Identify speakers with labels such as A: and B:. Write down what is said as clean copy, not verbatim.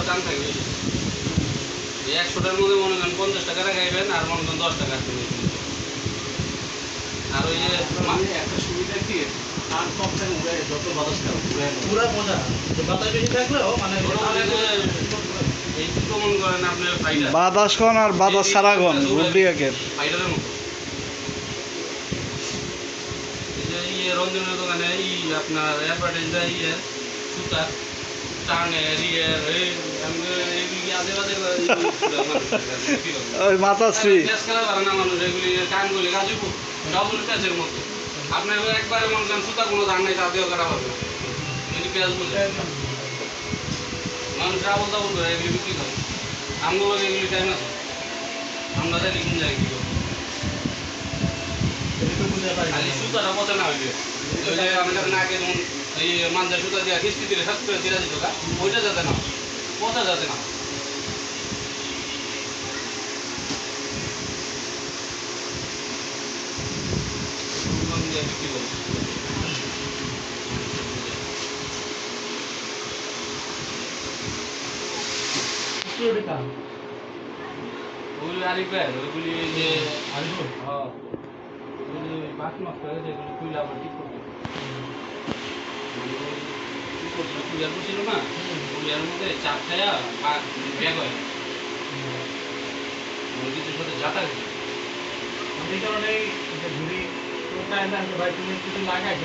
A: দাম থাকবে 100টার মধ্যে মনে করেন 50 টাকা রাখাইবেন আর মনে করেন 10 টাকা আর ওই যে একটা সুবিধা কি আর কম টাইম উড়ায় যত বাতাস খারাপ পুরো মজা বাতাস বেশি থাকলেও মানে এইটুকু মনে করেন আপনার ফাইডার
B: বাতাস কোন আর বাতাস সারা কোন গুড্ডি একের
A: ফাইডারের মতো এই যে রঞ্জনের দোকানে আপনার অ্যাডভার্টাইজ দেয় সুতা টানের আমি এগুলি আজে বাজে
B: ওই মাতাশ্রী
A: পেঁয়াজ খেলা পারে না মানুষ এগুলি কানগুলি গাজুকু ডবল পেঁয়াজের মতো আপনার একবারে মনে করেন সুতা কোনো দান নেই তাতেও কাটা পাবে এগুলি পেঁয়াজ বলে মানুষ ডাবল ডাবল করে এগুলি বিক্রি করে আমগুলো এগুলি টাইম আছে আমরা জানি কোন জায়গায় কী করবো খালি সুতাটা পচা না হইলে ওই যে আমাদের নাকে যেমন এই মাঞ্জার সুতা দিয়ে কিস্তি দিলে সাত করে দিরা দিত ওইটা যাতে না পচা যাতে না বিক্রি করবো ওগুলি আরিফের ওইগুলি যে আরিফুল হ্যাঁ ওইগুলি বাস নষ্ট হয়ে গেছে এগুলি কুইলা আবার ঠিক করতে ঠিক করছিল কুইলার ছিল না কুইলার মধ্যে চাপ খায়া ব্যাগ হয় কিছুর সাথে যাতা গেছে এই কারণে ঘুরি ভাই তুমি কিছু লাগাই